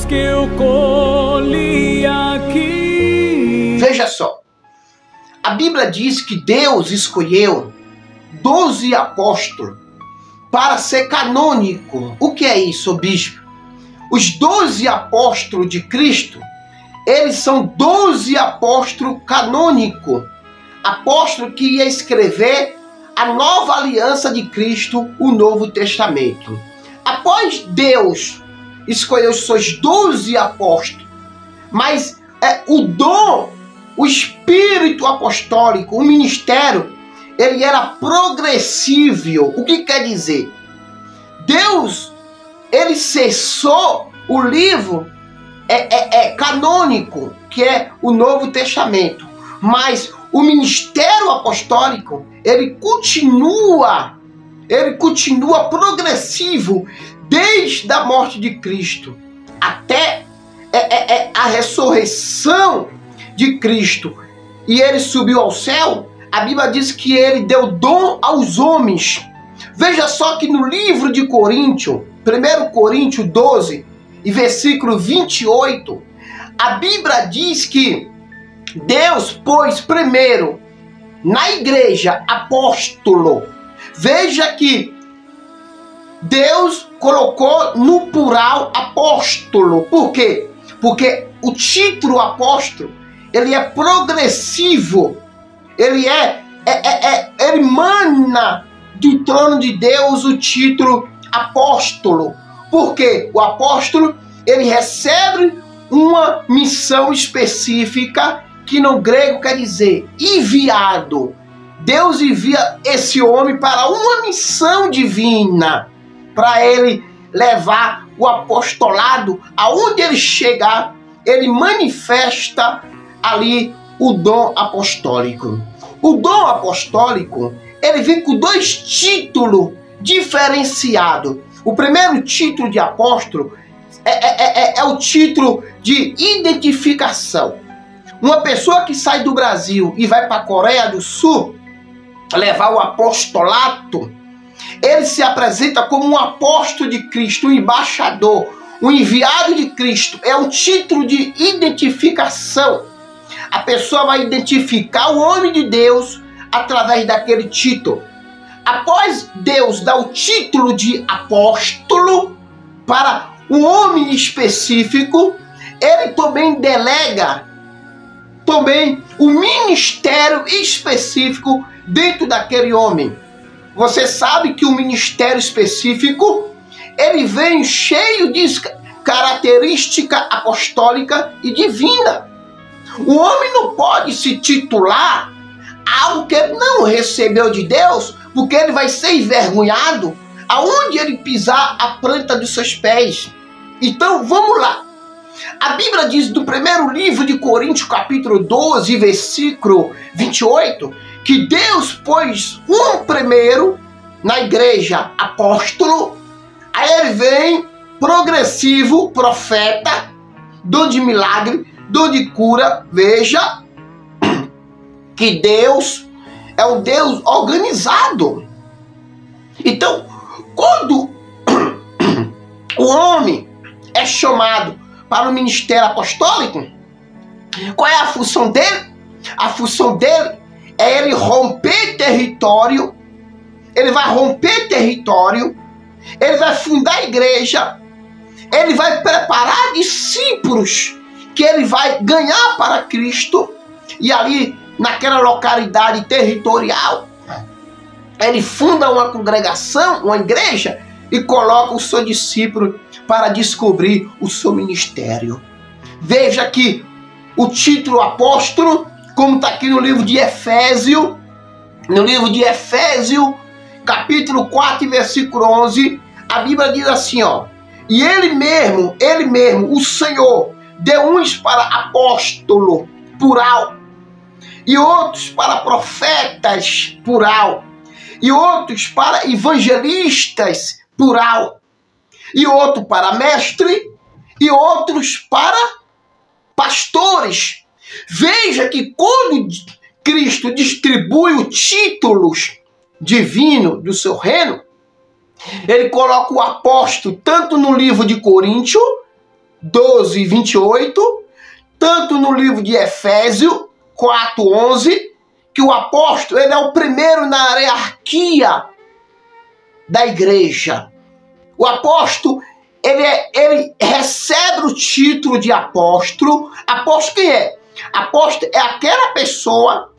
que eu colhi aqui. Veja só, a Bíblia diz que Deus escolheu 12 apóstolos para ser canônico. O que é isso, bispo? Os 12 apóstolos de Cristo, eles são 12 apóstolos canônicos. Apóstolo que ia escrever a nova aliança de Cristo, o Novo Testamento. Após Deus escolher os seus 12 apóstolos, mas o dom, o espírito apostólico, o ministério, ele era progressivo. O que quer dizer? Deus, ele cessou o livro canônico, que é o Novo Testamento, mas o ministério apostólico, ele continua progressivo desde a morte de Cristo até a ressurreição de Cristo. E ele subiu ao céu. A Bíblia diz que ele deu dom aos homens. Veja só que no livro de Coríntios, 1 Coríntios 12 e versículo 28, a Bíblia diz que Deus pôs primeiro na igreja apóstolo. Veja que Deus colocou no plural apóstolo. Por quê? Porque o título apóstolo, ele é progressivo. Ele ele emana do trono de Deus o título apóstolo. Porque o apóstolo, ele recebe uma missão específica, que no grego quer dizer enviado. Deus envia esse homem para uma missão divina, para ele levar o apostolado. Aonde ele chegar, ele manifesta ali o dom apostólico. O dom apostólico, ele vem com 2 títulos diferenciados. O primeiro título de apóstolo é o título de identificação. Uma pessoa que sai do Brasil e vai para a Coreia do Sul levar o apostolato, ele se apresenta como um apóstolo de Cristo, um embaixador, um enviado de Cristo. É um título de identificação. A pessoa vai identificar o homem de Deus através daquele título. Após Deus dar o título de apóstolo para um homem específico, ele também delega o ministério específico dentro daquele homem. Você sabe que o ministério específico, ele vem cheio de característica apostólica e divina. O homem não pode se titular algo que ele não recebeu de Deus, porque ele vai ser envergonhado aonde ele pisar a planta dos seus pés. Então vamos lá. A Bíblia diz no primeiro livro de Coríntios, capítulo 12, versículo 28, que Deus pôs um primeiro na igreja apóstolo, aí ele vem progressivo, profeta, dom de milagre, dom de cura. Veja que Deus é um Deus organizado. Então, quando o homem é chamado para o ministério apostólico, qual é a função dele? A função dele é ele romper território. Ele vai romper território, ele vai fundar a igreja, ele vai preparar discípulos que ele vai ganhar para Cristo, e ali naquela localidade territorial ele funda uma congregação, uma igreja, e coloca o seu discípulo para descobrir o seu ministério. Veja que o título apóstolo, como está aqui no livro de Efésios, capítulo 4, versículo 11, a Bíblia diz assim, ó: e ele mesmo, o Senhor, deu uns para apóstolo, plural, e outros para profetas, plural, e outros para evangelistas, plural, e outro para mestre, e outros para pastores. Veja que quando Cristo distribui os títulos divinos do seu reino, ele coloca o apóstolo tanto no livro de Coríntios, 12, 28, tanto no livro de Efésios 4, 11, que o apóstolo ele é o primeiro na hierarquia da igreja. O apóstolo, ele recebe o título de apóstolo. Apóstolo quem é? Apóstolo é aquela pessoa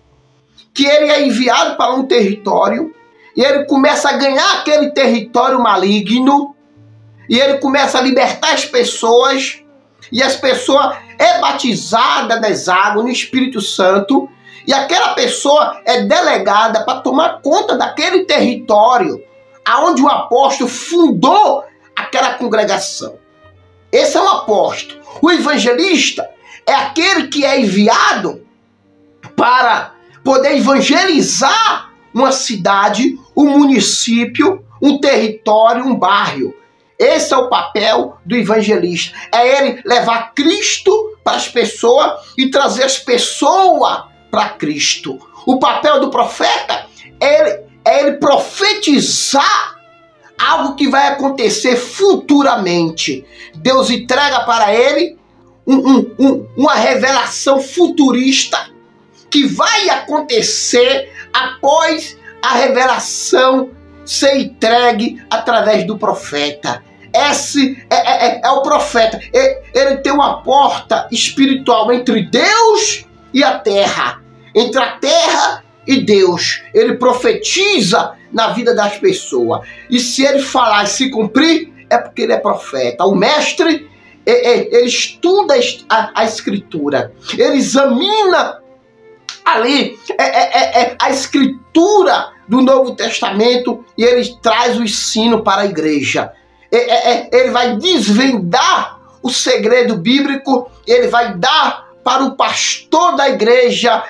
que ele é enviado para um território e ele começa a ganhar aquele território maligno e ele começa a libertar as pessoas e as pessoas é batizada nas águas, no Espírito Santo, e aquela pessoa é delegada para tomar conta daquele território aonde o apóstolo fundou aquela congregação. Esse é o apóstolo. O evangelista é aquele que é enviado para poder evangelizar uma cidade, um município, um território, um bairro. Esse é o papel do evangelista. É ele levar Cristo para as pessoas e trazer as pessoas para Cristo. O papel do profeta é ele profetizar algo que vai acontecer futuramente. Deus entrega para ele uma revelação futurista que vai acontecer após a revelação ser entregue através do profeta. Esse é o profeta. Ele tem uma porta espiritual entre Deus e a terra. Entre a terra e Deus. Ele profetiza na vida das pessoas. E se ele falar e se cumprir, é porque ele é profeta. O mestre, ele estuda a escritura. Ele examina ali a escritura do Novo Testamento e ele traz o ensino para a igreja. Ele vai desvendar o segredo bíblico, ele vai dar para o pastor da igreja,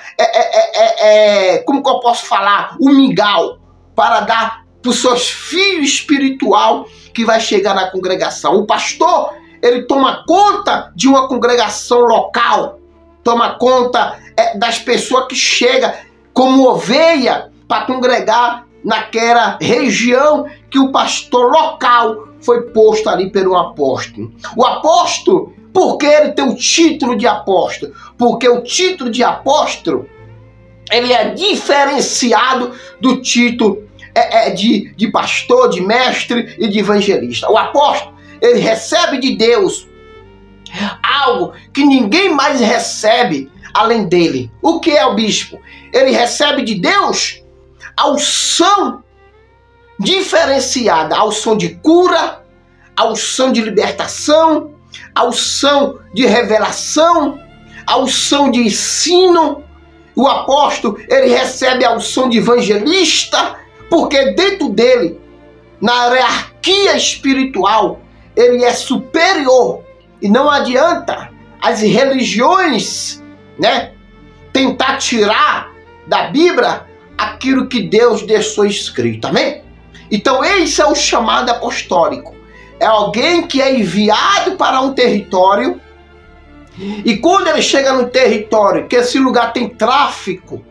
como que eu posso falar? O mingau, para dar para os seus filhos espiritual que vai chegar na congregação. O pastor, ele toma conta de uma congregação local, toma conta das pessoas que chegam como ovelha para congregar naquela região que o pastor local foi posto ali pelo apóstolo. O apóstolo, por que ele tem o título de apóstolo? Porque o título de apóstolo, ele é diferenciado do título de pastor, de mestre e de evangelista. O apóstolo, ele recebe de Deus algo que ninguém mais recebe além dele. O que é o bispo? Ele recebe de Deus a unção diferenciada, a unção de cura, a unção de libertação, a unção de revelação, a unção de ensino. O apóstolo, ele recebe a unção de evangelista, porque dentro dele, na hierarquia espiritual, ele é superior. E não adianta as religiões, tentar tirar da Bíblia aquilo que Deus deixou escrito, amém? Então esse é o chamado apostólico. É alguém que é enviado para um território e quando ele chega no território, que esse lugar tem tráfico,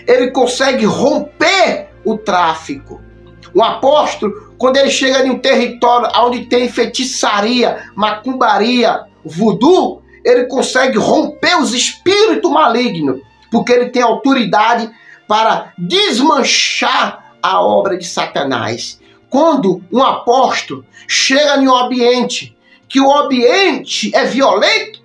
ele consegue romper o tráfico. O apóstolo, quando ele chega em um território onde tem feitiçaria, macumbaria, voodoo, ele consegue romper os espíritos malignos, porque ele tem autoridade para desmanchar a obra de Satanás. Quando um apóstolo chega em um ambiente, que o ambiente é violento,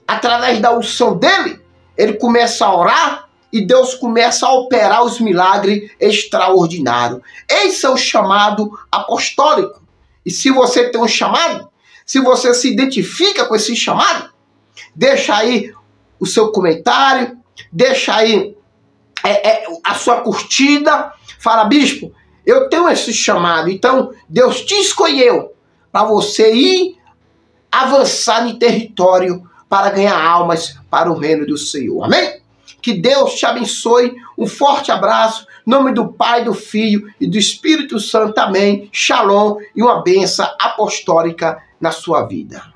através da unção dele, ele começa a orar e Deus começa a operar os milagres extraordinários. Esse é o chamado apostólico. E se você tem um chamado, se você se identifica com esse chamado, deixa aí o seu comentário, deixa aí a sua curtida, fala, bispo, eu tenho esse chamado, então Deus te escolheu para você ir avançar em território para ganhar almas para o reino do Senhor, amém? Que Deus te abençoe, um forte abraço, em nome do Pai, do Filho e do Espírito Santo, amém, shalom e uma bênção apostólica na sua vida.